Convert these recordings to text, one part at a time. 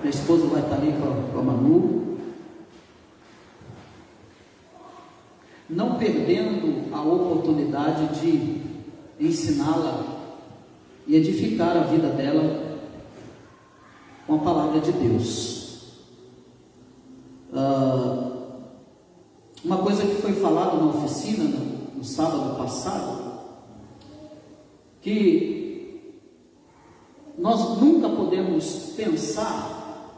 Minha esposa vai estar ali com a Manu. Não perdendo a oportunidade de ensiná-la e edificar a vida dela com a palavra de Deus. Uma coisa que foi falada na oficina no sábado passado, que nós nunca podemos pensar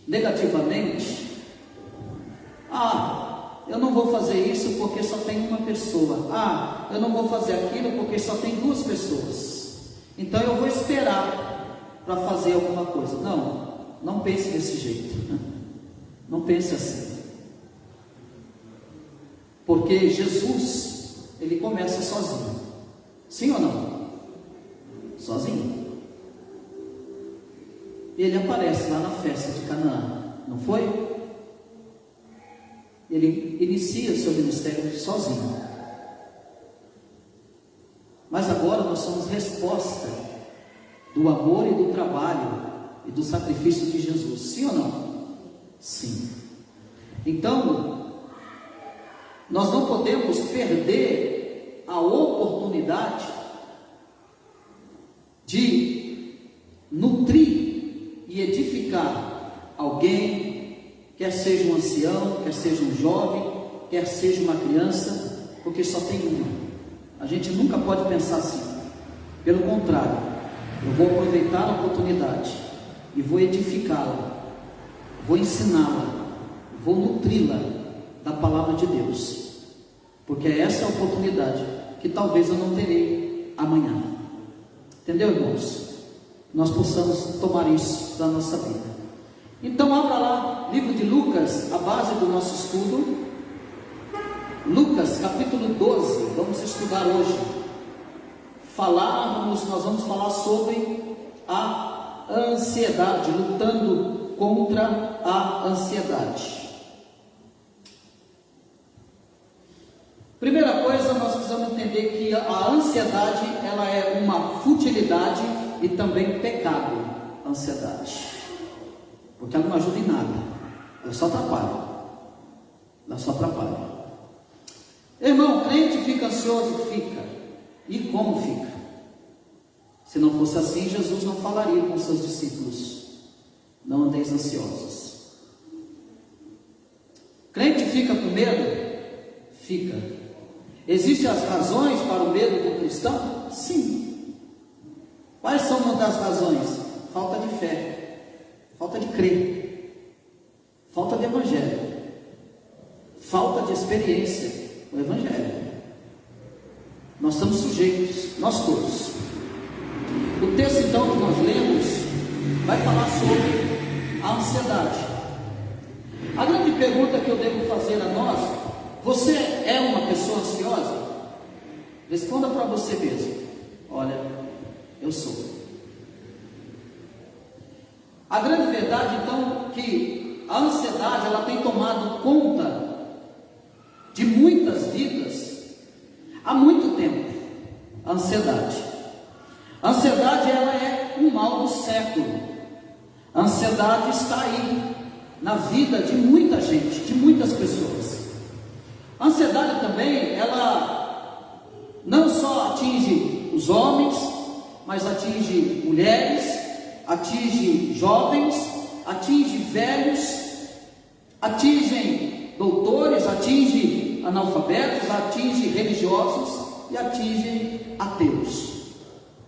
negativamente: eu não vou fazer isso porque só tem uma pessoa. Eu não vou fazer aquilo porque só tem duas pessoas. Então eu vou esperar para fazer alguma coisa. Não pense desse jeito. Não pense assim. Porque Jesus, ele começa sozinho. Sim ou não? Sozinho. Ele aparece lá na festa de Canaã, não foi? Ele inicia o seu ministério sozinho. Mas agora nós somos resposta do amor e do trabalho e do sacrifício de Jesus. Sim ou não? Sim. Então, nós não podemos perder a oportunidade de nutrir e edificar alguém, quer seja um ancião, quer seja um jovem, quer seja uma criança, porque só tem uma. A gente nunca pode pensar assim. Pelo contrário, eu vou aproveitar a oportunidade e vou edificá-la, vou ensiná-la, vou nutri-la da palavra de Deus, porque essa é a oportunidade que talvez eu não terei amanhã. Entendeu, irmãos? Nós possamos tomar isso da nossa vida. Então abra lá, livro de Lucas, a base do nosso estudo. Lucas capítulo 12, vamos estudar hoje. Nós vamos falar sobre a ansiedade, lutando contra a ansiedade. Primeira coisa, nós precisamos entender que a ansiedade, ela é uma futilidade e também pecado. A ansiedade, porque ela não ajuda em nada, ela só atrapalha. Irmão, crente fica ansioso? Fica. E como fica? Se não fosse assim, Jesus não falaria com seus discípulos: não andeis ansiosos. Crente fica com medo? Fica. Existem as razões para o medo do cristão? Sim. Quais são uma das razões? Falta de fé, falta de crer, falta de evangelho, falta de experiência com o evangelho. Nós estamos sujeitos, nós todos. O texto então que nós lemos vai falar sobre a ansiedade. A grande pergunta que eu devo fazer a nós: você é uma pessoa ansiosa? Responda para você mesmo: olha, eu sou. A grande verdade então é que a ansiedade, ela tem tomado conta de muitas vidas há muito tempo. A ansiedade, ela é um mal do século. A ansiedade está aí na vida de muita gente, de muitas pessoas. A ansiedade também, ela não só atinge os homens, mas atinge mulheres, atinge jovens, atinge velhos, atinge doutores, atinge analfabetos, atinge religiosos e atinge ateus.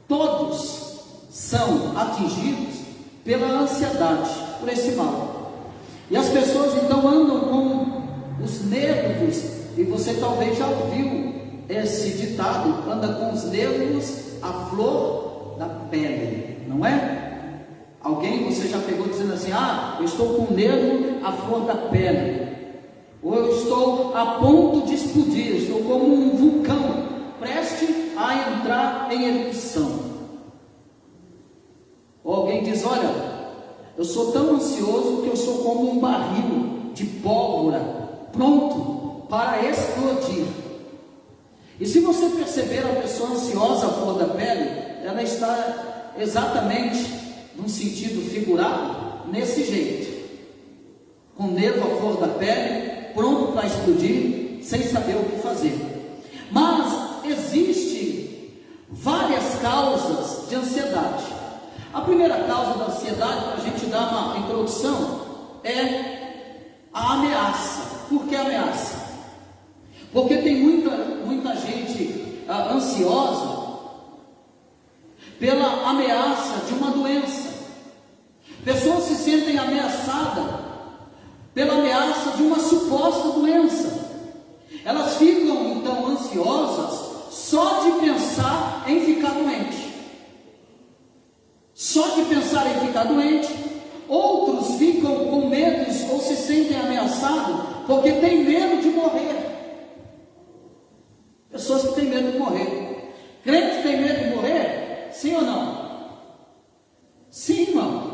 Todos são atingidos pela ansiedade, por esse mal. E as pessoas então andam com os nervos, e você talvez já ouviu esse ditado: anda com os nervos à flor da pele, não é? Alguém você já pegou dizendo assim: eu estou com o nervo à flor da pele, ou eu estou a ponto de explodir, estou como um vulcão, preste a entrar em erupção. Ou alguém diz: olha, eu sou tão ansioso que eu sou como um barril de pólvora, pronto para explodir. E se você perceber a pessoa ansiosa à flor da pele, ela está exatamente num sentido figurado, nesse jeito, com nervo à flor da pele, pronto para explodir, sem saber o que fazer. Mas existem várias causas de ansiedade. A primeira causa da ansiedade, para a gente dar uma introdução, é a ameaça. Por que ameaça? Porque tem muita gente ansiosa pela ameaça de uma doença. Pessoas se sentem ameaçadas pela ameaça de uma suposta doença. Elas ficam então ansiosas só de pensar em ficar doente. Só de pensar em ficar doente. Outros ficam com medos ou se sentem ameaçados porque têm medo de morrer. Pessoas que têm medo de morrer. Crente tem medo de morrer? Sim ou não? Sim, irmão.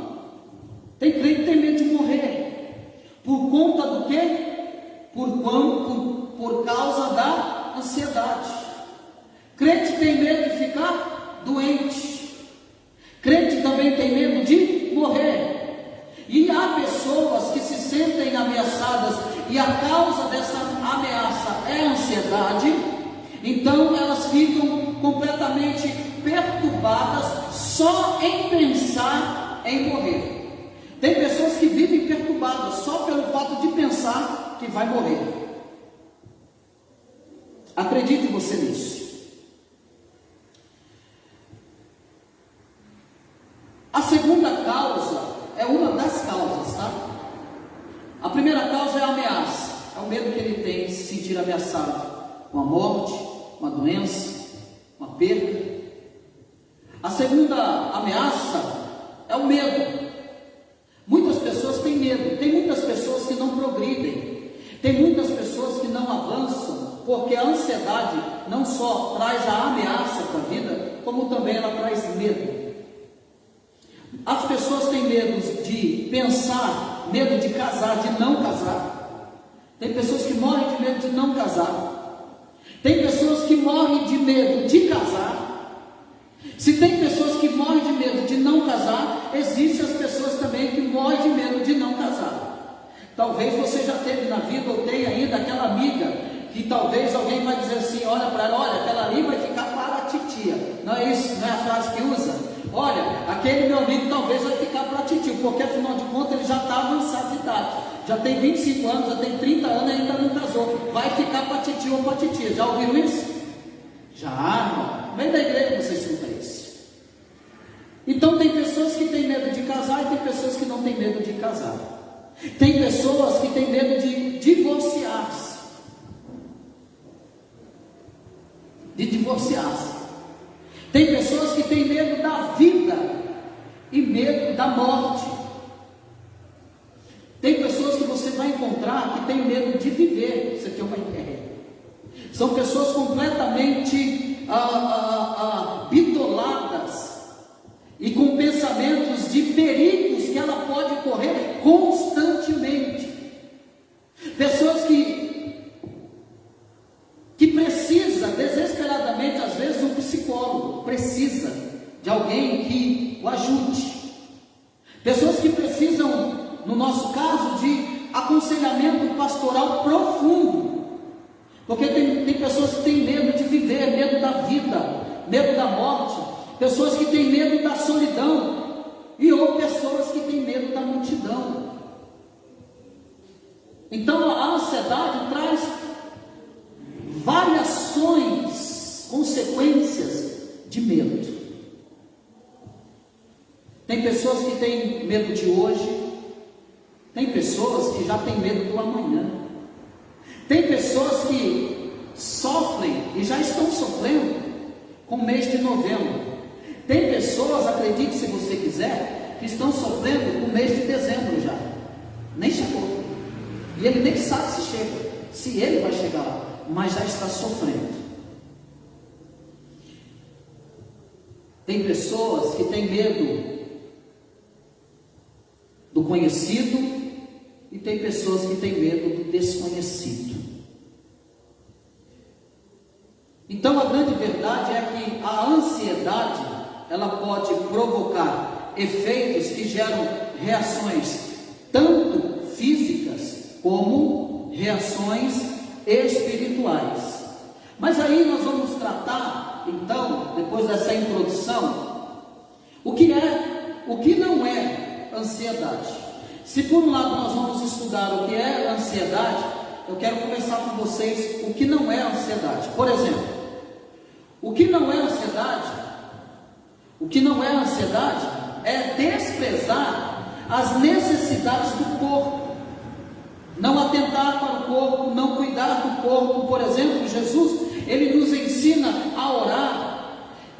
Tem crente que tem medo de morrer. Por conta do quê? Por causa da ansiedade. Crente tem medo de ficar doente. Crente também tem medo de morrer. E há pessoas que se sentem ameaçadas e a causa dessa ameaça é a ansiedade. Então elas ficam completamente perturbadas só em pensar em morrer. Tem pessoas que vivem perturbadas só pelo fato de pensar que vai morrer. Acredite você nisso. A segunda causa é uma das causas, tá? A primeira causa é a ameaça. É o medo que ele tem de se sentir ameaçado com a morte, uma doença, uma perda. A segunda ameaça é o medo. Muitas pessoas têm medo. Tem muitas pessoas que não progridem. Tem muitas pessoas que não avançam, porque a ansiedade não só traz a ameaça para a vida, como também ela traz medo. As pessoas têm medo de pensar, medo de casar, de não casar. Tem pessoas que morrem de medo de não casar. Tem pessoas que morrem de medo de casar. Se tem pessoas que morrem de medo de não casar, existem as pessoas também que morrem de medo de não casar. Talvez você já teve na vida, ou tenha ainda aquela amiga, que talvez alguém vai dizer assim, olha para ela, olha, aquela ali vai ficar para a titia. Não é isso? Não é a frase que usa? Olha, aquele meu amigo talvez vai ficar para a titia, porque afinal de contas ele já está avançado de idade. Já tem 25 anos, já tem 30 anos e ainda não casou. Vai ficar para a titia ou para a titia. Já ouviram isso? Já, irmão. No meio da igreja você escuta isso. Então tem pessoas que têm medo de casar e tem pessoas que não têm medo de casar. Tem pessoas que têm medo de divorciar-se. Tem pessoas que têm medo da vida e medo da morte. Tem pessoas que você vai encontrar que têm medo de viver. Isso aqui é uma ideia. São pessoas completamente bitoladas e com pensamentos de perigos que ela pode correr constantemente. Pessoas que precisa desesperadamente, às vezes, de um psicólogo, precisa de alguém que o ajude. Pessoas que precisam, no nosso caso, de aconselhamento pastoral profundo, porque tem pessoas que têm medo de viver, medo da vida, medo da morte, pessoas que têm medo da solidão, ou pessoas que têm medo da multidão. Então a ansiedade traz variações, consequências de medo. Tem pessoas que têm medo de hoje, tem pessoas que já têm medo do amanhã, tem pessoas que sofrem e já estão sofrendo com o mês de novembro, tem pessoas, acredite se você quiser, que estão sofrendo com o mês de dezembro já, nem chegou, e ele nem sabe se chega, se ele vai chegar lá, mas já está sofrendo. Tem pessoas que têm medo do conhecido e tem pessoas que têm medo do desconhecido. Então a grande verdade é que a ansiedade, ela pode provocar efeitos que geram reações tanto físicas como reações espirituais. Mas aí nós vamos tratar, então, depois dessa introdução, o que não é ansiedade. Se por um lado nós vamos estudar o que é ansiedade, eu quero começar com vocês o que não é ansiedade. Por exemplo, o que não é ansiedade? O que não é ansiedade é desprezar as necessidades do corpo, não atentar para o corpo, não cuidar do corpo. Por exemplo, Jesus, ele nos ensina a orar,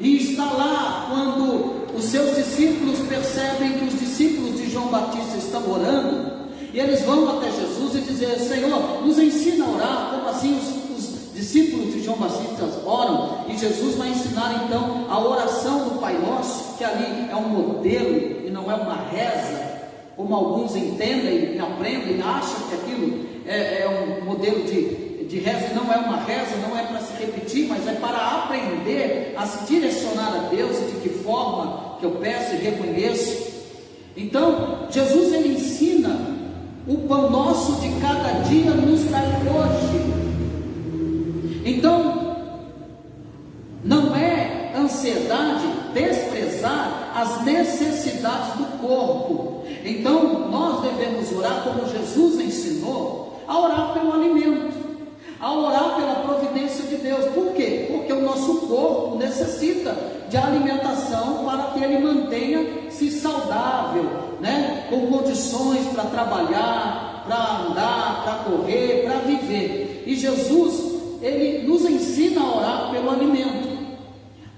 e está lá quando os seus discípulos percebem que os discípulos de João Batista estão orando, e eles vão até Jesus e dizem: Senhor, nos ensina a orar, como assim os discípulos de João Batista oram, e Jesus vai ensinar então a oração do Pai Nosso, que ali é um modelo e não é uma reza, como alguns entendem e aprendem, acham que aquilo é um modelo de reza, e não é uma reza, não é para se repetir, mas é para aprender a se direcionar a Deus e de que forma que eu peço e reconheço. Então, Jesus, ele ensina: o pão nosso de cada dia nos dai hoje. Então, não é ansiedade desprezar as necessidades do corpo. Então, nós devemos orar como Jesus ensinou, a orar pelo alimento, a orar pela providência de Deus. Por quê? Porque o nosso corpo necessita de alimentação para que ele mantenha-se saudável, né? Com condições para trabalhar, para andar, para correr, para viver. E Jesus, ele nos ensina a orar pelo alimento.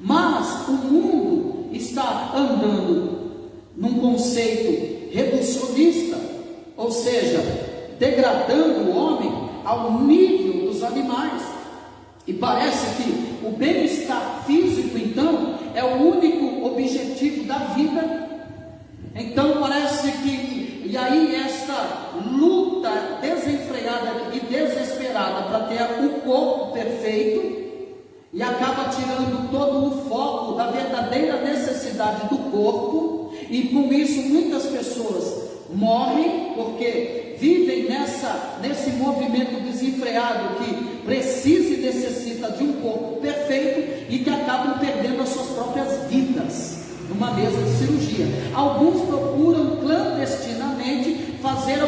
Mas o mundo está andando num conceito reducionista, ou seja, degradando o homem ao nível dos animais. E parece que o bem-estar físico, então, é o único objetivo da vida. Então parece que, e aí esta luta desenfreada e desesperada para ter o corpo perfeito, e acaba tirando todo o foco da verdadeira necessidade do corpo, e com isso muitas pessoas morrem, porque vivem nesse movimento desenfreado que precisa e necessita de um corpo perfeito, e que acabam perdendo as suas próprias vidas numa mesa de cirurgia. Alguns procuram clandestinamente fazer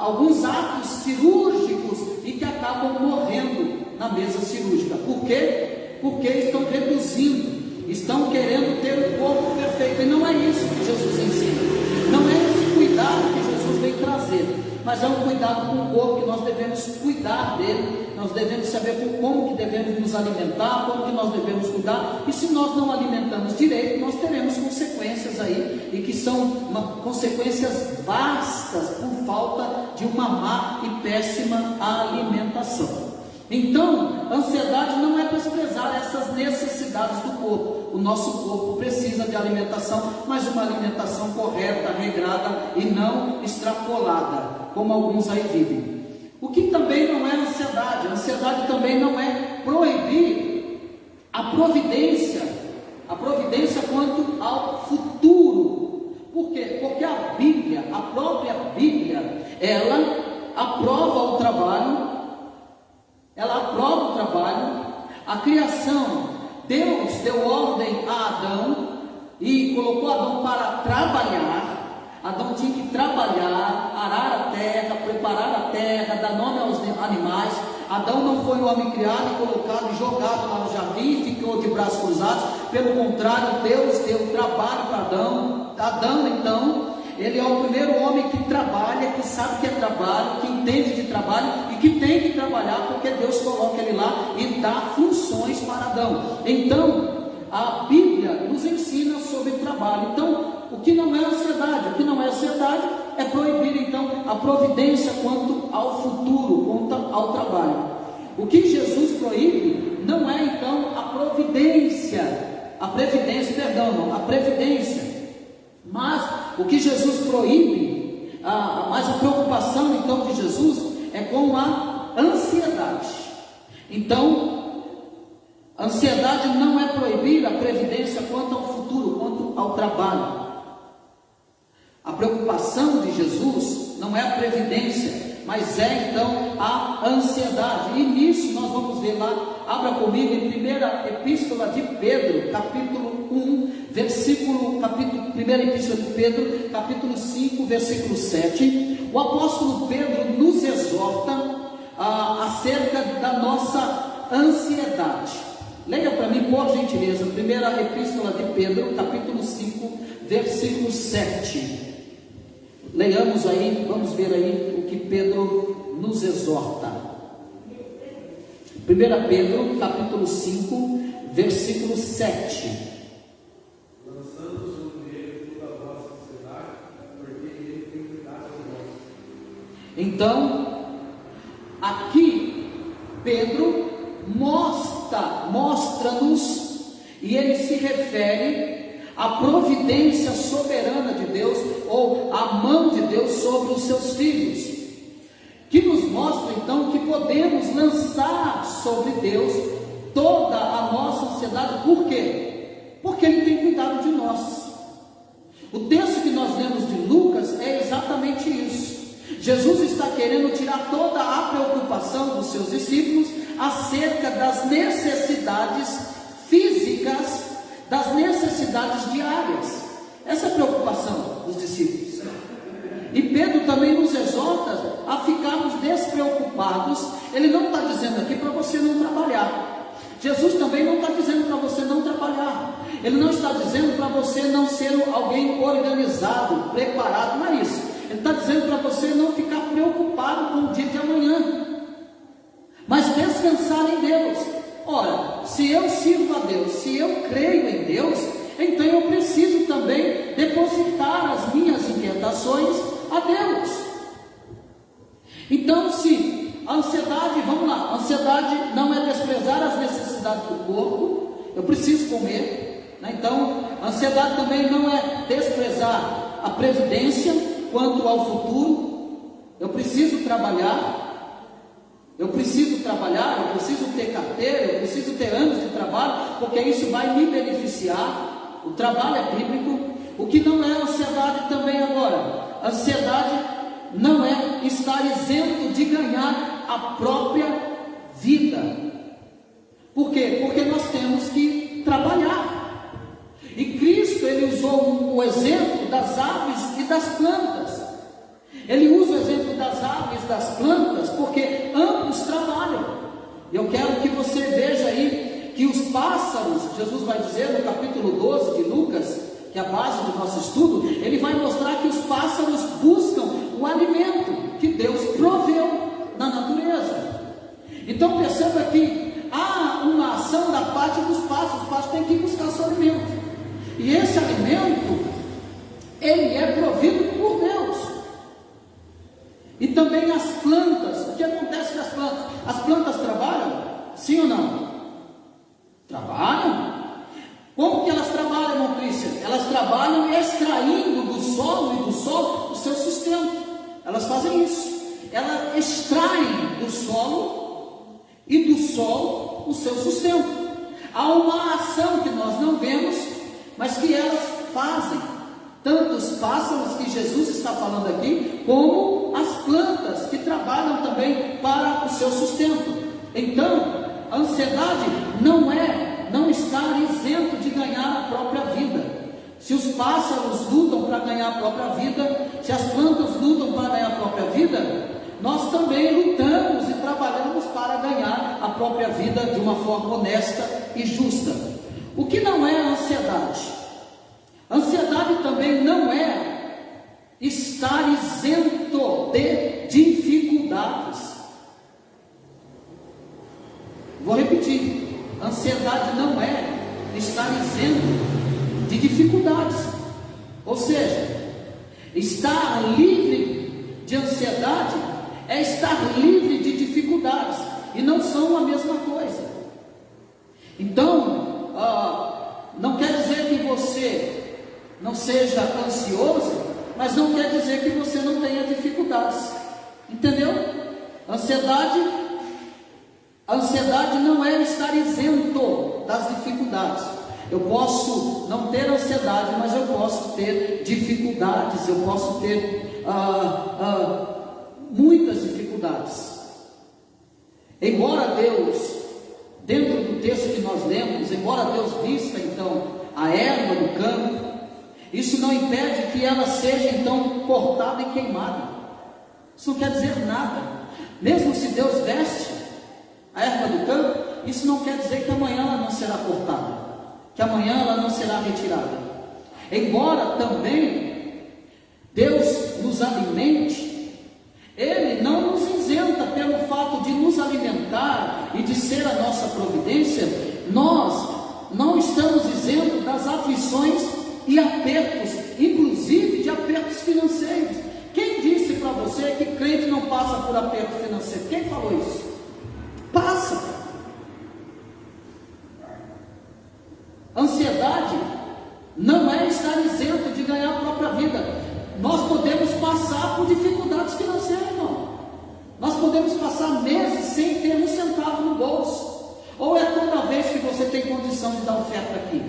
alguns atos cirúrgicos e que acabam morrendo na mesa cirúrgica. Por quê? Porque estão reduzindo, estão querendo ter o corpo perfeito, e não é isso que Jesus ensina, não é esse cuidado que Jesus vem trazer, mas é um cuidado com o corpo, que nós devemos cuidar dele, nós devemos saber como que devemos nos alimentar, como que nós devemos cuidar, e se nós não alimentamos direito, nós teremos consequências aí, e que são consequências vastas por falta de uma má e péssima alimentação. Então, ansiedade não é desprezar essas necessidades do corpo. O nosso corpo precisa de alimentação, mas uma alimentação correta, regrada e não extrapolada, como alguns aí vivem. O que também não é ansiedade. Ansiedade também não é proibir a providência quanto ao futuro. Por quê? Porque a Bíblia, a própria Bíblia, ela aprova o trabalho. Ela aprova o trabalho, a criação. Deus deu ordem a Adão e colocou Adão para trabalhar. Adão tinha que trabalhar, arar a terra, preparar a terra, dar nome aos animais. Adão não foi um homem criado e colocado e jogado lá no jardim e ficou de braços cruzados. Pelo contrário, Deus deu trabalho para Adão. Adão, então, ele é o primeiro homem que trabalha, que sabe que é trabalho, que entende de trabalho e que tem que trabalhar, porque Deus coloca ele lá e dá funções para Adão. Então, a Bíblia nos ensina sobre trabalho. Então, o que não é ansiedade? O que não é ansiedade é proibir, então, a providência quanto ao futuro, quanto ao trabalho. O que Jesus proíbe não é, então, a previdência, mas o que Jesus proíbe, mas a preocupação, então, de Jesus é com a ansiedade. Então, a Ansiedade não é proibir a previdência quanto ao futuro, quanto ao trabalho. A preocupação de Jesus não é a previdência, mas é então a ansiedade. E nisso nós vamos ver lá, abra comigo em primeira epístola de Pedro, capítulo 1, primeira epístola de Pedro, capítulo 5, versículo 7. O apóstolo Pedro nos exorta acerca da nossa ansiedade. Leia para mim, por gentileza, primeira epístola de Pedro, capítulo 5, versículo 7. Leiamos aí, vamos ver aí o que Pedro nos exorta. 1 Pedro, capítulo 5, versículo 7. Lançando sobre ele toda a vossa ansiedade, porque ele tem cuidado de nós. Então, aqui, Pedro mostra-nos, e ele se refere à providência soberana de Deus, ou a mão de Deus sobre os seus filhos, que nos mostra então que podemos lançar sobre Deus toda a nossa ansiedade. Por quê? Porque Ele tem cuidado de nós. O texto que nós lemos de Lucas é exatamente isso. Jesus está querendo tirar toda a preocupação dos seus discípulos acerca das necessidades físicas, das necessidades diárias. Essa é a preocupação dos discípulos. E Pedro também nos exorta a ficarmos despreocupados. Ele não está dizendo aqui para você não trabalhar. Jesus também não está dizendo para você não trabalhar. Ele não está dizendo para você não ser alguém organizado, preparado. Não é isso. Ele está dizendo para você não ficar preocupado com o dia de amanhã, mas descansar em Deus. Ora, se eu sirvo a Deus, se eu creio em Deus, então eu preciso também depositar as minhas inquietações a Deus. Então, se a ansiedade, vamos lá, a ansiedade não é desprezar as necessidades do corpo, eu preciso comer, né? Então, a ansiedade também não é desprezar a previdência quanto ao futuro. Eu preciso trabalhar. Eu preciso ter carteira, eu preciso ter anos de trabalho, porque isso vai me beneficiar. O trabalho é bíblico. O que não é ansiedade também agora? Ansiedade não é estar isento de ganhar a própria vida. Por quê? Porque nós temos que trabalhar. E Cristo, Ele usou o exemplo das aves e das plantas. Ele usa o exemplo das aves e das plantas porque ambos trabalham. Eu quero que você veja aí que os pássaros, Jesus vai dizer no capítulo 12 de Lucas, que é a base do nosso estudo, ele vai mostrar que os pássaros buscam o alimento que Deus proveu na natureza. Então perceba que há uma ação da parte dos pássaros. Os pássaros têm que buscar seu alimento, e esse alimento, ele é provido por Deus. E também as plantas. O que acontece com as plantas? As plantas trabalham? Sim ou não? Trabalham. Como que elas trabalham, irmão Cristian? Elas trabalham extraindo do solo e do solo o seu sustento. Elas fazem isso. Elas extraem do solo e do solo o seu sustento. Há uma ação que nós não vemos, mas que elas fazem. Tanto os pássaros que Jesus está falando aqui, como as plantas que trabalham também para o seu sustento. Então, a ansiedade não é não estar isento de ganhar a própria vida. Se os pássaros lutam para ganhar a própria vida, se as plantas lutam para ganhar a própria vida, nós também lutamos e trabalhamos para ganhar a própria vida de uma forma honesta e justa. O que não é a ansiedade? Ansiedade também não é estar isento de dificuldades. Vou repetir: ansiedade não é estar isento de dificuldades. Ou seja, estar livre de ansiedade é estar livre de dificuldades, e não são a mesma coisa. Então, não quer dizer que você não seja ansioso, mas não quer dizer que você não tenha dificuldades. Entendeu? A ansiedade não é estar isento das dificuldades. Eu posso não ter ansiedade, mas eu posso ter dificuldades, eu posso ter muitas dificuldades. Embora Deus, dentro do texto que nós lemos, embora Deus vista então a erva do campo, isso não impede que ela seja então cortada e queimada. Isso não quer dizer nada. Mesmo se Deus veste a erva do campo, isso não quer dizer que amanhã ela não será cortada, que amanhã ela não será retirada. Embora também Deus nos alimente, Ele não nos isenta pelo fato de nos alimentar e de ser a nossa providência. Nós não estamos isentos das aflições e apertos, inclusive de apertos financeiros. Quem disse para você que crente não passa por aperto financeiro? Quem falou isso? Passa. Ansiedade não é estar isento de ganhar a própria vida. Nós podemos passar por dificuldades financeiras, irmão. Nós podemos passar meses sem ter um centavo no bolso. Ou é toda vez que você tem condição de dar oferta aqui?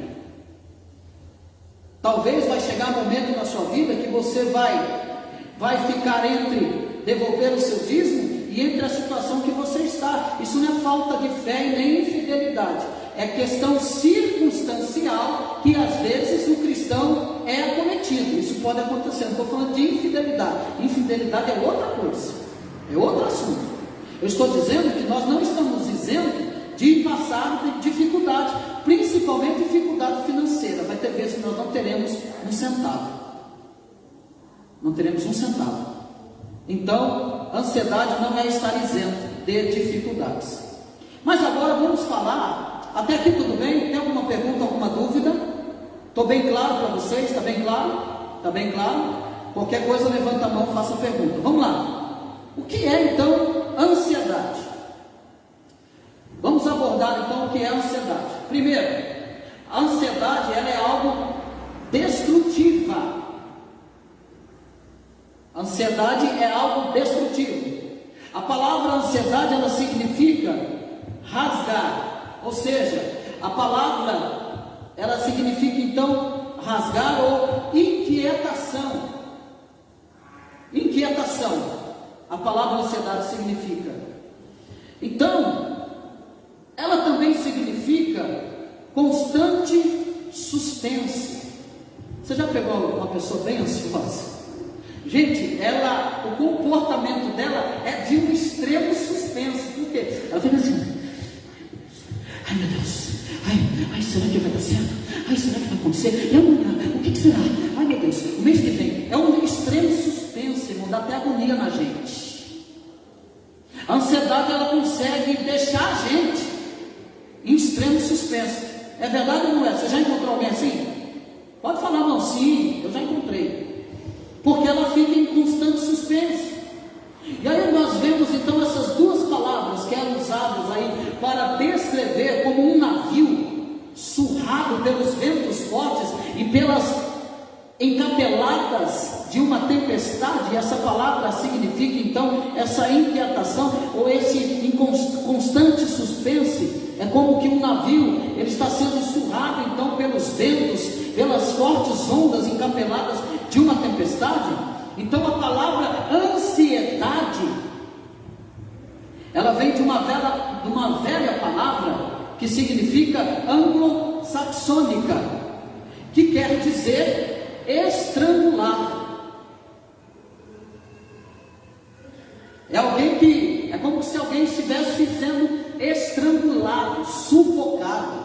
Talvez vai chegar um momento na sua vida que você vai ficar entre devolver o seu dízimo e entre a situação que você está. Isso não é falta de fé e nem infidelidade. É questão circunstancial que às vezes o cristão é acometido. Isso pode acontecer. Não estou falando de infidelidade. Infidelidade é outra coisa, é outro assunto. Eu estou dizendo que nós não estamos isentos de passar de dificuldade, principalmente dificuldade financeira. Vai ter vezes que nós não teremos um centavo. Não teremos um centavo. Então, ansiedade não é estar isento de dificuldades. Mas agora vamos falar. Até aqui tudo bem? Tem alguma pergunta, alguma dúvida? Estou bem claro para vocês? Está bem claro? Está bem claro? Qualquer coisa, levanta a mão, faça a pergunta. Vamos lá. O que é então ansiedade? Vamos abordar então o que é ansiedade. Primeiro, a ansiedade ela é algo destrutiva. Ansiedade é algo destrutivo. A palavra ansiedade ela significa rasgar. Ou seja, a palavra, ela significa então rasgar ou inquietação. Inquietação, a palavra ansiedade significa. Então, ela também significa constante suspense. Você já pegou uma pessoa bem ansiosa? Gente, o comportamento dela é de um extremo suspense. Por quê? Ela fica assim. Ai meu Deus, ai será que vai dar certo? Ai será que vai acontecer? E amanhã, o que será? Ai meu Deus, o mês que vem é um extremo suspense, irmão, dá até agonia na gente. A ansiedade ela consegue deixar a gente em extremo suspense. É verdade ou não é? Você já encontrou alguém assim? Pode falar, não, sim, eu já encontrei. Porque ela fica em constante suspense. E aí nós vemos então essas duas palavras que eram usadas aí para descrever como um navio surrado pelos ventos fortes e pelas encapeladas de uma tempestade. E essa palavra significa então essa inquietação ou esse constante suspense. É como que um navio ele está sendo surrado então pelos ventos, pelas fortes ondas encapeladas de uma tempestade. Então a palavra ansiedade, ela vem de uma velha palavra que significa anglo-saxônica, que quer dizer estrangular. É como se alguém estivesse sendo estrangulado, sufocado.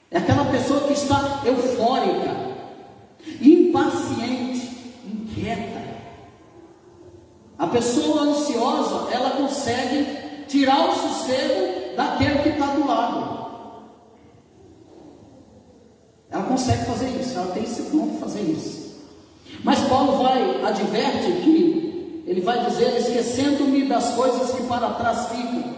É aquela pessoa que está eufórica, impaciente, inquieta. A pessoa ansiosa, ela consegue tirar o sossego daquele que está do lado. Ela consegue fazer isso, ela tem esse dom de fazer isso. Mas Paulo adverte que ele vai dizer, esquecendo-me das coisas que para trás ficam.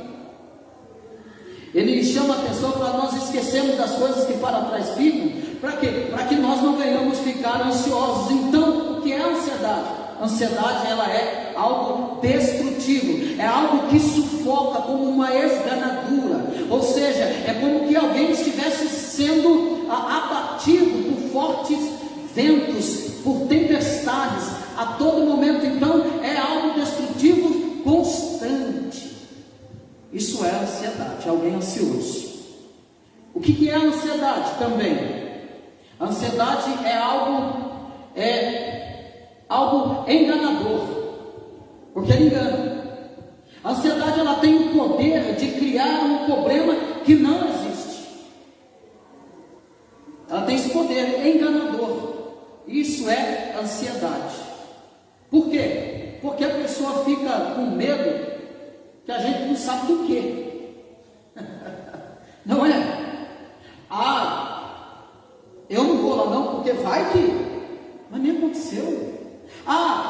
Ele chama a atenção para nós esquecermos das coisas que para trás ficam. Para quê? Para que nós não venhamos ficar ansiosos. Então, o que é a ansiedade? A ansiedade ela é algo destrutivo, é algo que sufoca como uma esganadura, ou seja, é como que alguém estivesse sendo abatido por fortes ventos, por tempestades, a todo momento. Então é algo destrutivo constante. Isso é ansiedade, alguém ansioso. O que é a ansiedade também? A ansiedade é algo enganador, porque ele engana. A ansiedade, ela tem o poder de criar um problema que não existe. Ela tem esse poder enganador. Isso é ansiedade. Por quê? Porque a pessoa fica com medo que a gente não sabe do quê. Não é? Eu não vou lá não, porque vai que, mas nem aconteceu.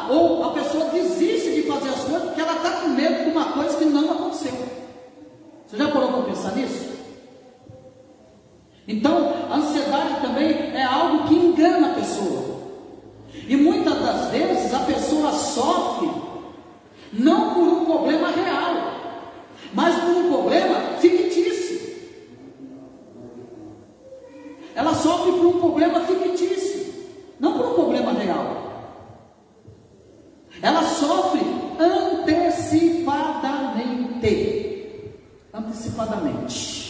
Ou a pessoa desiste de fazer as coisas porque ela está com medo de uma coisa que não aconteceu. Você já parou para pensar nisso? Então, a ansiedade também é algo que engana a pessoa. E muitas das vezes a pessoa sofre não por um problema real, mas por um problema fictício. Ela sofre por um problema fictício, não por um problema real. Ela sofre antecipadamente.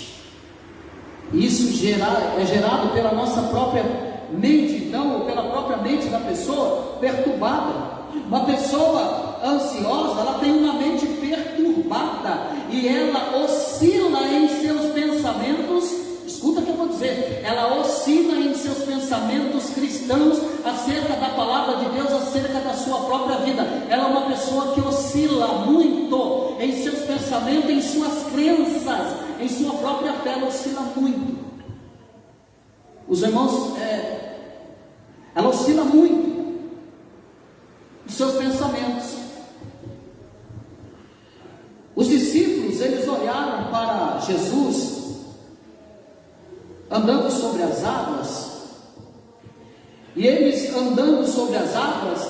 Isso é gerado pela nossa própria mente, então, ou pela própria mente da pessoa perturbada. Uma pessoa ansiosa, ela tem uma mente perturbada e ela oscila em seus pensamentos. Escuta o que eu vou dizer, ela oscila em seus pensamentos cristãos acerca da palavra de Deus, acerca da sua própria vida. Ela é uma pessoa que oscila muito em seus pensamentos, em suas crenças, em sua própria fé, ela oscila muito. Os irmãos, ela oscila muito nos seus pensamentos. Os discípulos, eles olharam para Jesus andando sobre as águas, e eles andando sobre as águas,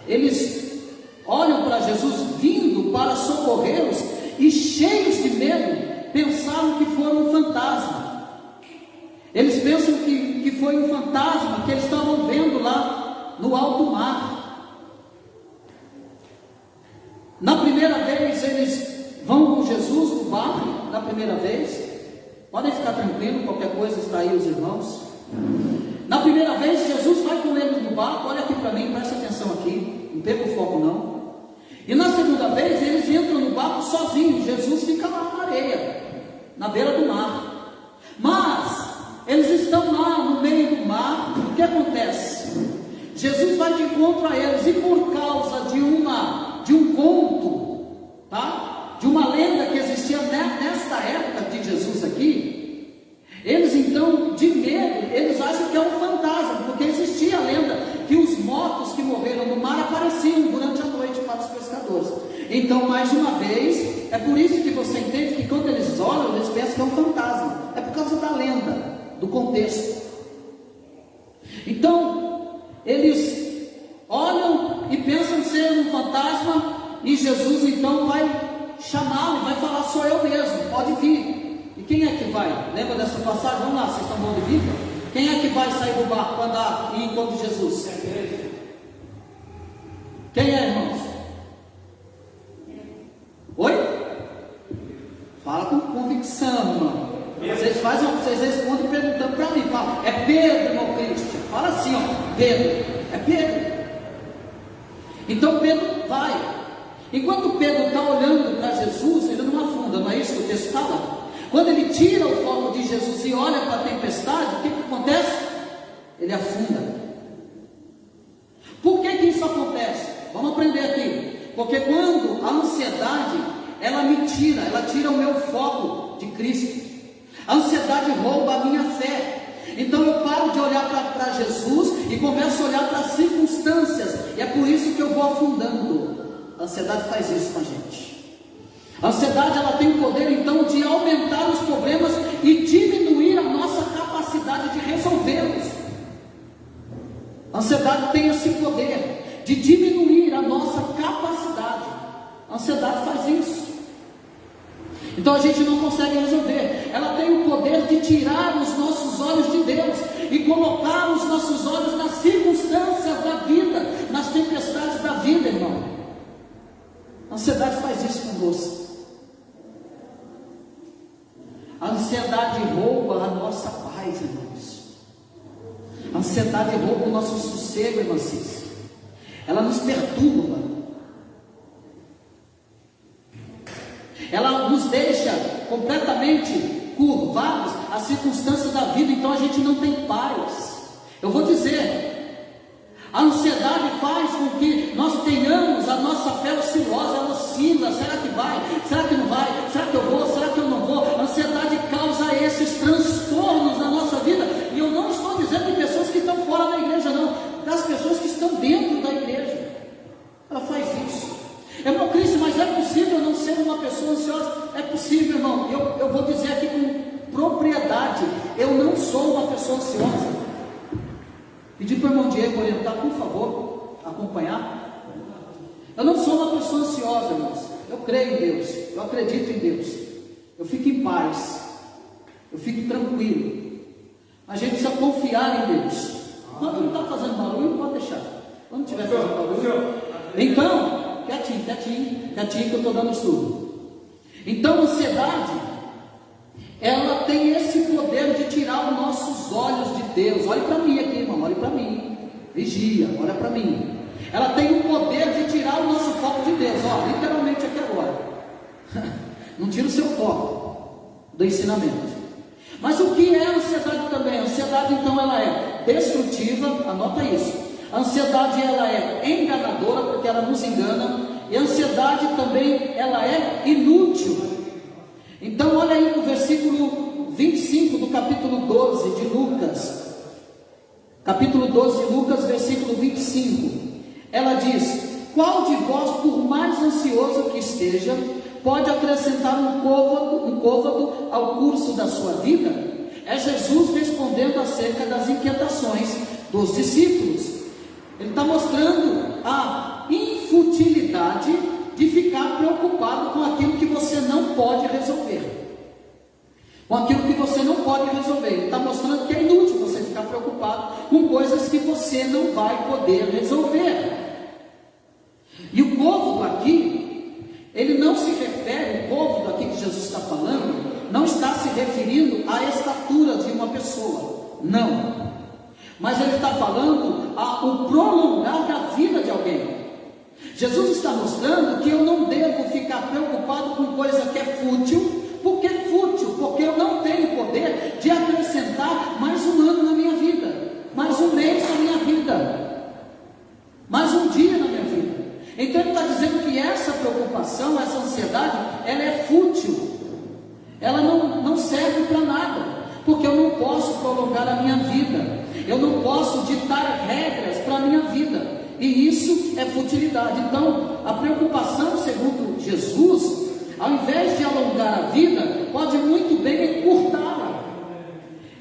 eles olham para Jesus vindo para socorrê-los, e cheios de medo, pensaram que foi um fantasma. Eles pensam que foi um fantasma que eles estavam vendo lá no alto mar. Na primeira vez eles vão com Jesus no barco, na primeira vez. Podem ficar tranquilos, qualquer coisa está aí os irmãos. Na primeira vez, Jesus vai com eles no barco. Olha aqui para mim, presta atenção aqui, não perca o foco não. E na segunda vez, eles entram no barco sozinhos. Jesus fica lá na areia, na beira do mar. Mas, eles estão lá no meio do mar. O que acontece? Jesus vai de encontro a eles, e por causa de um conto, tá? De uma lenda que existia nesta época de Jesus aqui, eles então, de medo, eles acham que é um fantasma, porque existia a lenda que os mortos que morreram no mar apareciam durante a noite para os pescadores. Então, mais uma vez, é por isso que você entende que quando eles olham, eles pensam que é um fantasma. É por causa da lenda, do contexto. Então, eles olham e pensam ser um fantasma, e Jesus então vai chamá-lo, vai falar: sou eu mesmo, pode vir. E quem é que vai? Lembra dessa passagem? Vamos lá, vocês estão bom de vida? Quem é que vai sair do barco para andar e ir encontro de Jesus? Quem é, irmãos? Oi? Fala com convicção, irmão. Vocês respondem perguntando para mim. Fala: é Pedro, irmão Cristian. Fala assim, ó: Pedro. É Pedro. Então Pedro vai. Enquanto Pedro está olhando para Jesus, ele não afunda, não é isso que o texto fala? Quando ele tira o foco de Jesus e olha para a tempestade, o que acontece? Ele afunda. Por que isso acontece? Vamos aprender aqui. Porque quando a ansiedade, ela tira o meu foco de Cristo. A ansiedade rouba a minha fé. Então eu paro de olhar para Jesus e começo a olhar para as circunstâncias, e é por isso que eu vou afundando. A ansiedade faz isso com a gente. A ansiedade, ela tem o poder então de aumentar os problemas e diminuir a nossa capacidade de resolvê-los. A ansiedade tem esse poder de diminuir a nossa capacidade. A ansiedade faz isso. Então a gente não consegue resolver. Ela tem o poder de tirar os nossos olhos de Deus e colocar os nossos olhos nas circunstâncias da vida, nas tempestades da vida, irmão. A ansiedade faz isso conosco. A ansiedade rouba a nossa paz, irmãos. A ansiedade rouba o nosso sossego, irmãos. Ela nos perturba. Ela nos deixa completamente curvados às circunstâncias da vida. Então a gente não tem paz. Eu vou dizer, a ansiedade faz com que nós tenhamos a nossa fé oscilosa. Ela oscila, será que vai? Será que não vai? Será que eu vou? Será que eu não vou? A ansiedade causa esses transtornos na nossa vida. E eu não estou dizendo de pessoas que estão fora da igreja, não, das pessoas que estão dentro da igreja. Ela faz isso. Irmão Cristo, mas é possível não ser uma pessoa ansiosa? É possível, irmão. Eu vou dizer aqui com propriedade, eu não sou uma pessoa ansiosa. Pedir para o irmão Diego orientar, por favor, acompanhar. Eu não sou uma pessoa ansiosa, irmãos. Eu creio em Deus, eu acredito em Deus, eu fico em paz, eu fico tranquilo. A gente precisa confiar em Deus. Quando não está fazendo barulho, pode deixar. Quando estiver fazendo barulho, então, quietinho, que eu estou dando estudo. Então, a ansiedade, ela tem esse poder de tirar os nossos olhos de Deus. Olhe para mim aqui, irmão, olhe para mim. Vigia, olha para mim. Ela tem o poder de tirar o nosso foco de Deus. Ó, literalmente aqui agora. Não tira o seu foco do ensinamento. Mas o que é a ansiedade também? A ansiedade, então, ela é destrutiva, anota isso. A ansiedade, ela é enganadora, porque ela nos engana. E a ansiedade também, ela é inútil. Então, olha aí no versículo 25 do capítulo 12 de Lucas. Capítulo 12 de Lucas, versículo 25. Ela diz: qual de vós, por mais ansioso que esteja, pode acrescentar um côvado ao curso da sua vida? É Jesus respondendo acerca das inquietações dos discípulos. Ele está mostrando a inutilidade de ficar preocupado com aquilo que você não pode resolver. Com aquilo que você não pode resolver. Ele está mostrando que é inútil você ficar preocupado com coisas que você não vai poder resolver. E o côvado aqui, ele não se refere, o côvado aqui que Jesus está falando, não está se referindo à estatura de uma pessoa. Não. Mas ele está falando ao prolongar da vida de alguém. Jesus está mostrando que eu não devo ficar preocupado com coisa que é fútil. Por que fútil? Porque eu não tenho poder de acrescentar mais um ano na minha vida, mais um mês na minha vida, mais um dia na minha vida. Então ele está dizendo que essa preocupação, essa ansiedade, ela é fútil. Ela não serve para nada, porque eu não posso prolongar a minha vida. Eu não posso ditar regras para a minha vida, e isso é futilidade. Então, a preocupação, segundo Jesus, ao invés de alongar a vida, pode muito bem encurtá-la.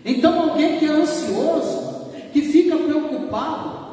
Então, alguém que é ansioso, que fica preocupado,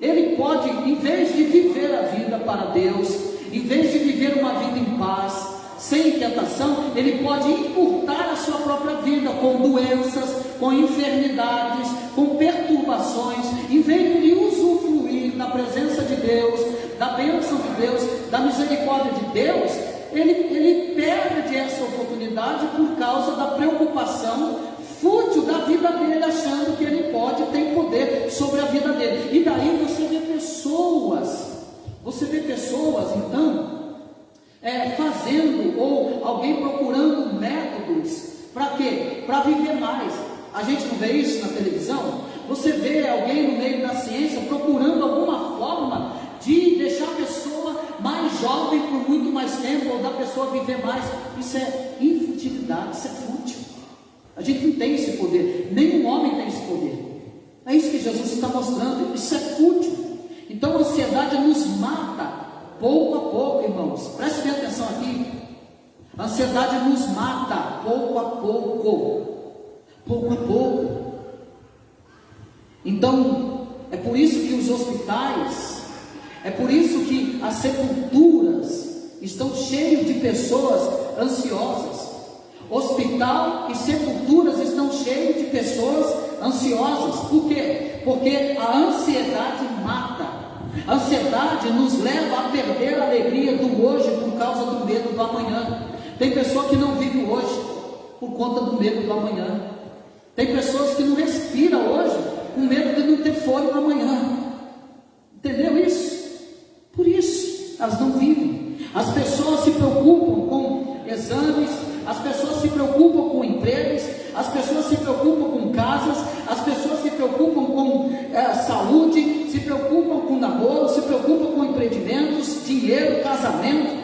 ele pode, em vez de viver a vida para Deus, em vez de viver uma vida em paz, sem inquietação, ele pode encurtar a sua própria vida com doenças, com enfermidades, com perturbações. Em vez de usufruir da presença de Deus, da bênção de Deus, da misericórdia de Deus, ele perde essa oportunidade por causa da preocupação fútil da vida dele, achando que ele pode ter poder sobre a vida dele. E daí você vê pessoas então fazendo, ou alguém procurando métodos para quê? Para viver mais. A gente não vê isso na televisão? Você vê alguém no meio da ciência procurando alguma forma de deixar a pessoa mais jovem por muito mais tempo, ou da pessoa viver mais. Isso é infutilidade, isso é fútil. A gente não tem esse poder, nenhum homem tem esse poder. É isso que Jesus está mostrando, isso é fútil. Então a ansiedade nos mata pouco a pouco, irmãos. Preste bem atenção aqui. A ansiedade nos mata pouco a pouco. Pouco a pouco. Então, é por isso que os hospitais, é por isso que as sepulturas estão cheias de pessoas ansiosas. hospital e sepulturas estão cheios de pessoas ansiosas. Por quê? Porque a ansiedade mata. A ansiedade nos leva a perder a alegria do hoje por causa do medo do amanhã. Tem pessoa que não vive hoje por conta do medo do amanhã. Tem pessoas que não respiram hoje com medo de não ter fôlego amanhã. Entendeu isso? Por isso elas não vivem. As pessoas se preocupam com exames, as pessoas se preocupam com empregos, as pessoas se preocupam com casas, as pessoas se preocupam com saúde, se preocupam com namoro, se preocupam com empreendimentos, dinheiro, casamento,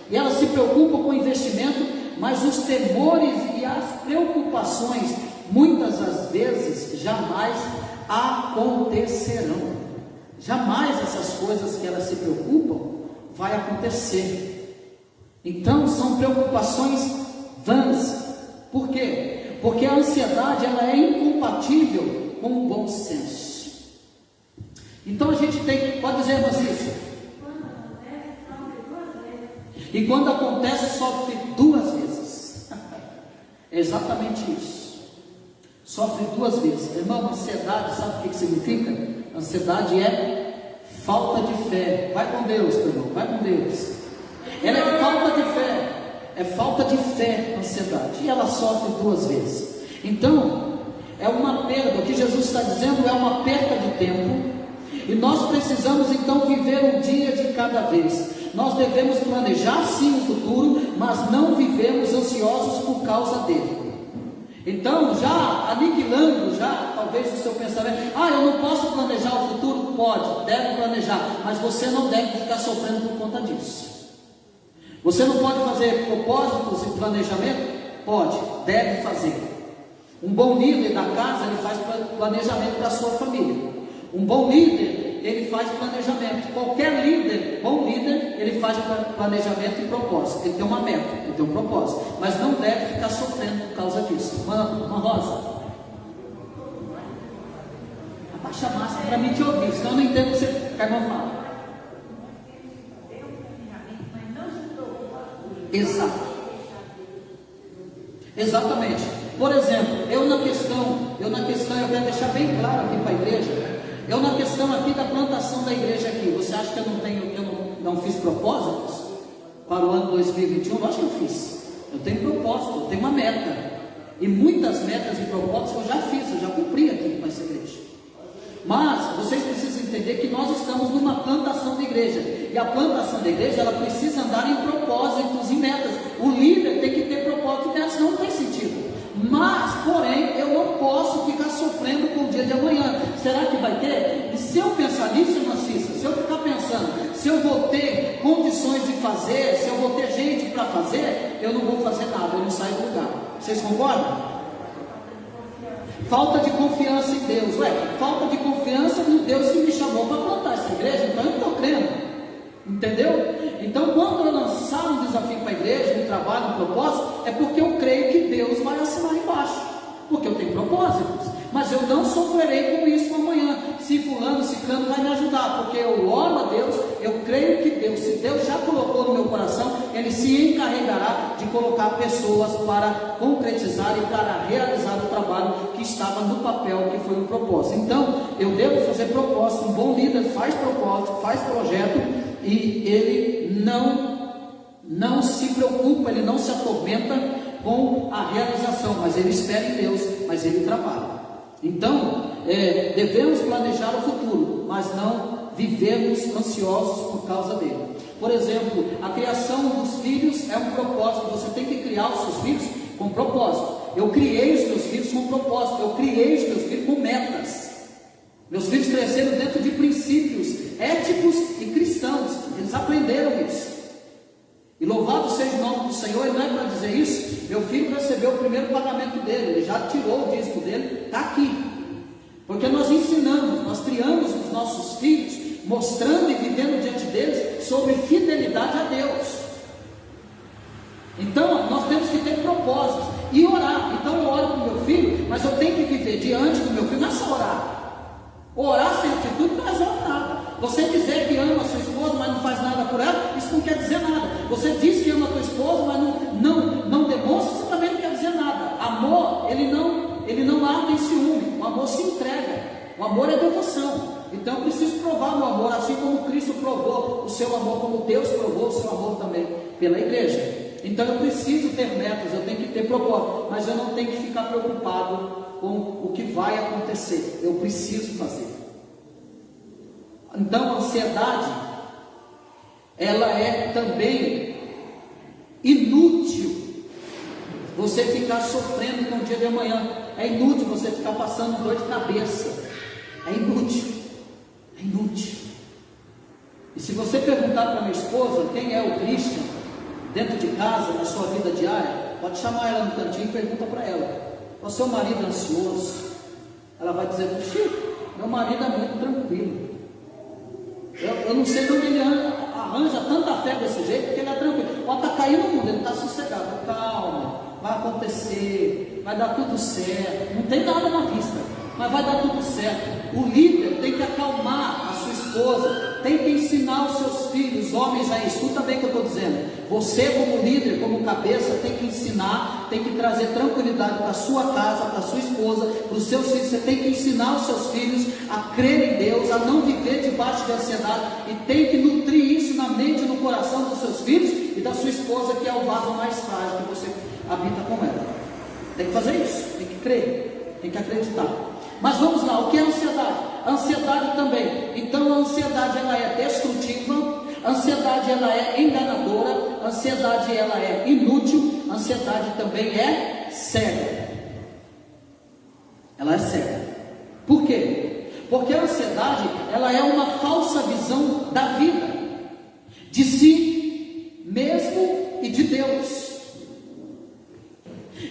e elas se preocupam com investimento, mas os temores e as preocupações, muitas das vezes, jamais acontecerão. Jamais essas coisas que elas se preocupam vai acontecer. Então são preocupações vãs. Por quê? Porque a ansiedade ela é incompatível com o bom senso. Então a gente pode dizer, Francisco, e quando acontece sofre duas vezes. É exatamente isso. Sofre duas vezes. Irmão, ansiedade, sabe o que significa? Ansiedade é falta de fé. Vai com Deus, meu irmão, vai com Deus. Ela é falta de fé. É falta de fé, ansiedade. E ela sofre duas vezes. Então, é uma perda. O que Jesus está dizendo é uma perda de tempo. E nós precisamos então viver um dia de cada vez. Nós devemos planejar sim o futuro, mas não vivemos ansiosos por causa dele. Então, já aniquilando, talvez o seu pensamento, eu não posso planejar o futuro? Pode, deve planejar, mas você não deve ficar sofrendo por conta disso. Você não pode fazer propósitos e planejamento? Pode, deve fazer. Um bom líder da casa, ele faz planejamento da sua família. Um bom líder, ele faz planejamento. Qualquer líder, bom líder, ele faz planejamento e propósito. Ele tem uma meta, ele tem um propósito, mas não deve ficar sofrendo por causa disso. Uma Rosa, abaixa a máscara para mim te ouvir, senão eu não entendo o que você quer falar. Exato. Exatamente. Por exemplo, eu quero deixar bem claro aqui para a igreja. Eu na questão aqui da plantação da igreja aqui, você acha que eu não fiz propósitos para o ano 2021? Eu acho que eu fiz. Eu tenho propósito, eu tenho uma meta. E muitas metas e propósitos eu já fiz, eu já cumpri aqui com essa igreja. Mas vocês precisam entender que nós estamos numa plantação de igreja. E a plantação da igreja, ela precisa andar em propósitos e metas. O líder tem que ter propósito e metas, senão não tem sentido. Mas, porém, eu não posso ficar sofrendo com o dia de amanhã. Será que vai ter? E se eu pensar nisso, irmã Cissa, se eu ficar pensando, se eu vou ter condições de fazer, se eu vou ter gente para fazer, eu não vou fazer nada, eu não saio do lugar. Vocês concordam? Falta de confiança em Deus. Falta de confiança no Deus que me chamou para plantar essa igreja, então eu não estou crendo. Entendeu? Então, quando eu lançar um desafio para a igreja, um trabalho, um propósito, é porque eu creio que Deus vai assinar embaixo, porque eu tenho propósitos, mas eu não sofrerei com isso amanhã, se fulano, ciclano vai me ajudar, porque eu oro a Deus, eu creio que Deus, se Deus já colocou no meu coração, Ele se encarregará de colocar pessoas para concretizar e para realizar o trabalho que estava no papel, que foi um propósito. Então, eu devo fazer propósito. Um bom líder faz propósito, faz projeto, e ele não se preocupa, ele não se atormenta com a realização, mas ele espera em Deus, mas ele trabalha. Então, devemos planejar o futuro, mas não vivemos ansiosos por causa dele. Por exemplo, a criação dos filhos é um propósito. Você tem que criar os seus filhos com propósito. Eu criei os meus filhos com propósito, eu criei os meus filhos com metas. Meus filhos cresceram dentro de princípios éticos e cristãos, eles aprenderam isso. E louvado seja o nome do Senhor. E não é para dizer isso, meu filho recebeu o primeiro pagamento dele, ele já tirou o dízimo dele, está aqui. Porque nós ensinamos, nós criamos os nossos filhos, mostrando e vivendo diante deles sobre fidelidade a Deus. Então, nós temos que ter propósitos e orar. Então, eu oro para o meu filho, mas eu tenho que viver diante do meu filho, não é só orar. Orar sem atitude não resolve nada. Você dizer que ama a sua esposa, mas não faz nada por ela, isso não quer dizer nada. Você diz que ama a tua esposa, mas não demonstra, isso também não quer dizer seu amor, como Deus provou o seu amor também pela igreja. Então eu preciso ter metas, eu tenho que ter propósito, mas eu não tenho que ficar preocupado com o que vai acontecer. Eu preciso fazer. Então a ansiedade, ela é também inútil. Você ficar sofrendo com o dia de amanhã, é inútil você ficar passando dor de cabeça, é inútil, é inútil. E se você perguntar para minha esposa quem é o Christian dentro de casa, na sua vida diária, pode chamar ela no cantinho e pergunta para ela: o seu marido é ansioso? Ela vai dizer: puxa, meu marido é muito tranquilo. Eu não sei como ele arranja tanta fé desse jeito, porque ele é tranquilo. Pode estar caindo no mundo, ele está sossegado. Calma, vai acontecer, vai dar tudo certo. Não tem nada na vista, mas vai dar tudo certo. O líder tem que acalmar a sua esposa, tem que ensinar os seus filhos, homens, a isso. Escuta bem o que eu estou dizendo. Você, como líder, como cabeça, tem que ensinar, tem que trazer tranquilidade para a sua casa, para a sua esposa, para os seus filhos. Você tem que ensinar os seus filhos a crer em Deus, a não viver debaixo de ansiedade, e tem que nutrir isso na mente e no coração dos seus filhos e da sua esposa, que é o vaso mais frágil que você habita com ela. Tem que fazer isso, tem que crer, tem que acreditar. Mas vamos lá, o que é ansiedade? A ansiedade também. Então a ansiedade, ela é destrutiva, a ansiedade, ela é enganadora, a ansiedade, ela é inútil, a ansiedade também é cega. Ela é cega. Por quê? Porque a ansiedade, ela é uma falsa visão da vida, de si mesmo e de Deus.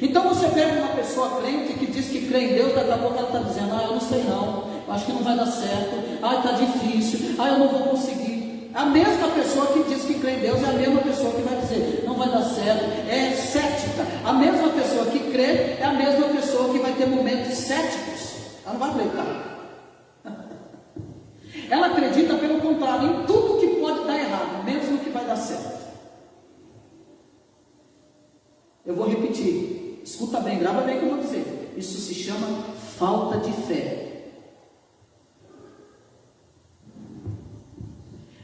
Então você pega uma pessoa crente que diz que crê em Deus, daqui a pouco ela está dizendo: eu não sei não, acho que não vai dar certo, está difícil, eu não vou conseguir. A mesma pessoa que diz que crê em Deus é a mesma pessoa que vai dizer: não vai dar certo, é cética. A mesma pessoa que crê é a mesma pessoa que vai ter momentos céticos. Ela não vai acreditar. Ela acredita, pelo contrário, em tudo que pode dar errado, menos no que vai dar certo. Eu vou repetir, escuta bem, grava bem o que eu vou dizer. Isso se chama falta de fé.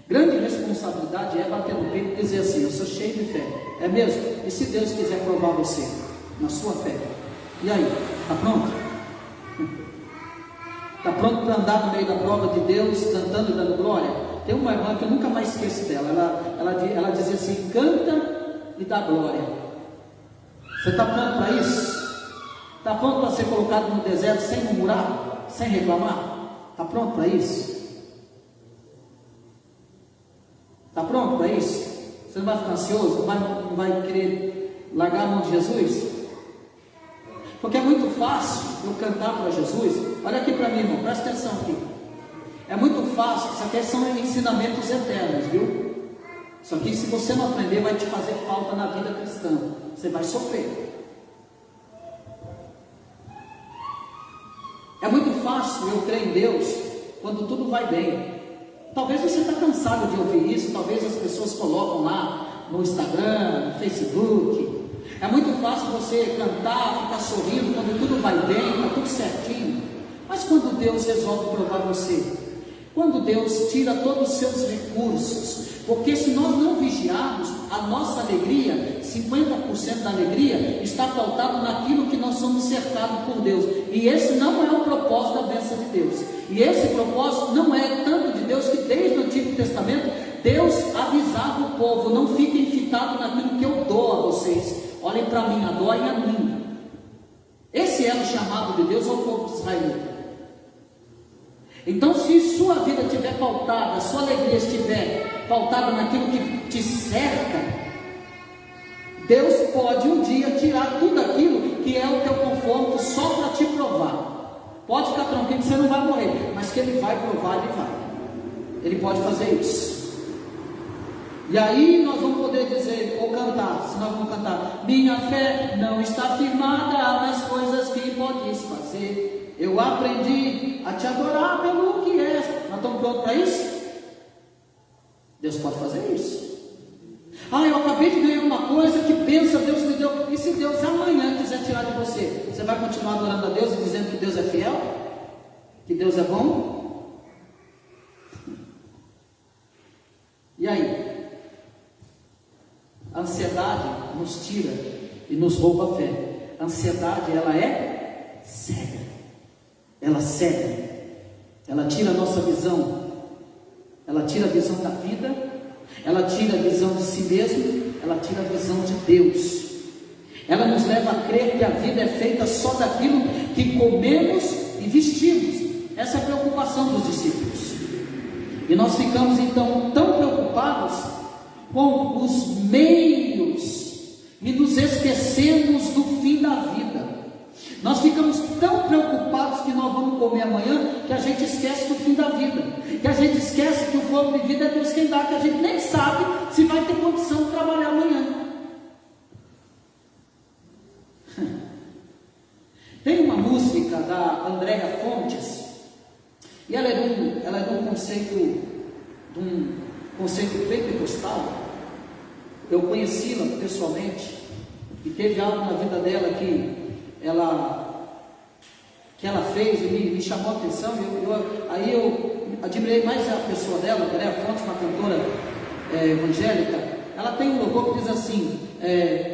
Grande responsabilidade é bater no peito e dizer assim: eu sou cheio de fé. É mesmo? E se Deus quiser provar você na sua fé? E aí, está pronto? Está pronto para andar no meio da prova de Deus, cantando e dando glória? Tem uma irmã que eu nunca mais esqueço dela. Ela dizia assim: canta e dá glória. Você está pronto para isso? Está pronto para ser colocado no deserto sem murmurar, sem reclamar? Está pronto para isso? Está pronto para isso? Você não vai ficar ansioso? Não vai querer largar a mão de Jesus? Porque é muito fácil eu cantar para Jesus. Olha aqui para mim, irmão, presta atenção aqui. É muito fácil, isso aqui são ensinamentos eternos, viu? Isso aqui, se você não aprender, vai te fazer falta na vida cristã. Você vai sofrer. É muito fácil eu crer em Deus quando tudo vai bem. Talvez você está cansado de ouvir isso, talvez as pessoas colocam lá no Instagram, no Facebook. É muito fácil você cantar, ficar sorrindo quando tudo vai bem, está tudo certinho. Mas quando Deus resolve provar você, quando Deus tira todos os seus recursos, porque se nós não vigiarmos, a nossa alegria, 50% da alegria, está pautado naquilo que nós somos cercados por Deus. E esse não é o propósito da bênção de Deus. E esse propósito não é tanto de Deus, que desde o Antigo Testamento, Deus avisava o povo: não fiquem fitados naquilo que eu dou a vocês. Olhem para mim, adorem a mim. Esse era o chamado de Deus ao povo israelita. Então, se sua vida estiver pautada, a sua alegria estiver pautada naquilo que te cerca, Deus pode um dia tirar tudo aquilo que é o teu conforto só para te provar. Pode ficar tranquilo que você não vai morrer, mas que Ele vai provar, Ele vai. Ele pode fazer isso. E aí nós vamos poder dizer, ou cantar, se nós vamos cantar: minha fé não está firmada nas coisas que podes fazer. Eu aprendi a te adorar pelo que és. Nós estamos prontos para isso? Deus pode fazer isso. Eu acabei de ganhar uma coisa, que bênção Deus me deu. E se Deus amanhã quiser tirar de você, você vai continuar adorando a Deus e dizendo que Deus é fiel? Que Deus é bom? E aí? A ansiedade nos tira e nos rouba a fé. A ansiedade, ela é cega. Ela cega. Ela tira a nossa visão. Ela tira a visão da vida. Ela tira a visão de si mesmo. Ela tira a visão de Deus. Ela nos leva a crer que a vida é feita só daquilo que comemos e vestimos. Essa é a preocupação dos discípulos. E nós ficamos então tão preocupados com os meios e nos esquecemos do fim da vida. Nós ficamos tão preocupados que nós vamos comer amanhã, que a gente esquece do fim da vida, que a gente esquece que o fogo de vida é Deus quem dá, que a gente nem sabe se vai ter condição de trabalhar amanhã. Tem uma música da Andréa Fontes, e ela é de um conceito pentecostal. Eu conheci-la pessoalmente, e teve algo na vida dela que ela fez e me chamou a atenção. Aí eu admirei mais a pessoa dela. Andréa Fontes, uma cantora evangélica. Ela tem um louvor que diz assim: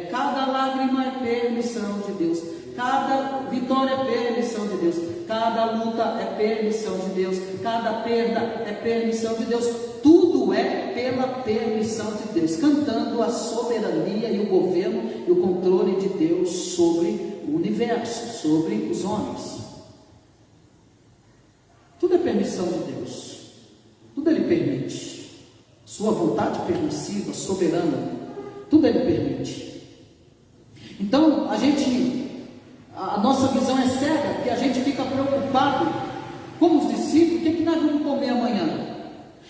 cada lágrima é permissão de Deus, cada vitória é permissão de Deus, cada luta é permissão de Deus, cada perda é permissão de Deus, tudo é pela permissão de Deus, cantando a soberania e o governo e o controle de Deus sobre o universo, sobre os homens. Tudo é permissão de Deus, tudo Ele permite. Sua vontade permissiva, soberana, tudo Ele permite. Então a nossa visão é cega, porque a gente fica preocupado, como os discípulos: o que nós vamos comer amanhã?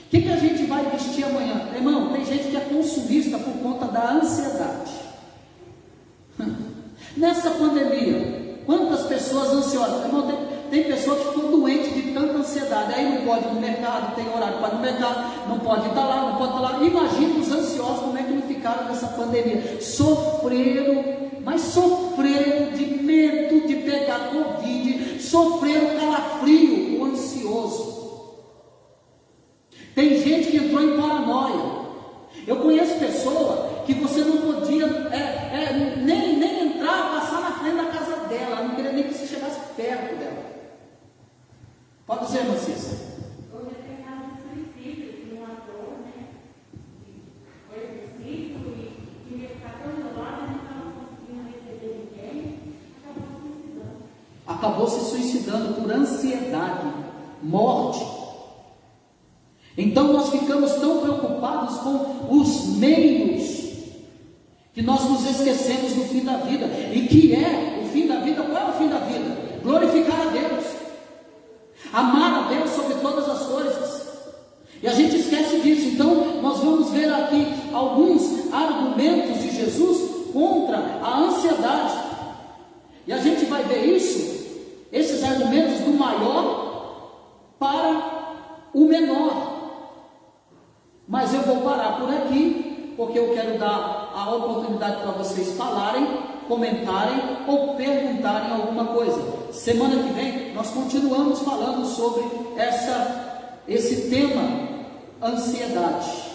O que a gente vai vestir amanhã? Irmão, tem gente que é consumista por conta da ansiedade. Nessa pandemia, quantas pessoas ansiosas? Irmão, tem pessoa que ficou doente de tanta ansiedade, aí não pode ir no mercado, tem horário para ir no mercado, não pode estar lá, não pode estar lá. Imagina os ansiosos como é que não ficaram nessa pandemia. Sofreram, mas sofreram de medo de pegar Covid, sofreram calafrio, o ansioso. Tem gente que entrou em paranoia. Eu conheço pessoa que você não podia nem entrar, passar na frente da casa dela, ela não queria nem que você chegasse perto dela. Pode dizer, Macisa. Hoje tem caso de suicídio, de um ator, né? Foi suicídio e queria ficar tão isolado, não estava conseguindo receber ninguém, acabou se suicidando por ansiedade, morte. Então nós ficamos tão preocupados com os meios, que nós nos esquecemos do fim da vida. E que é o fim da vida? Qual é o fim da vida? Glorificar a Deus, amar a Deus sobre todas as coisas. E a gente esquece disso. Então nós vamos ver aqui alguns argumentos de Jesus contra a ansiedade. E a gente vai ver esses argumentos do maior para o menor. Mas eu vou parar por aqui, porque eu quero dar a oportunidade para vocês falarem, comentarem ou perguntarem alguma coisa. Semana que vem nós continuamos falando sobre esse tema, ansiedade.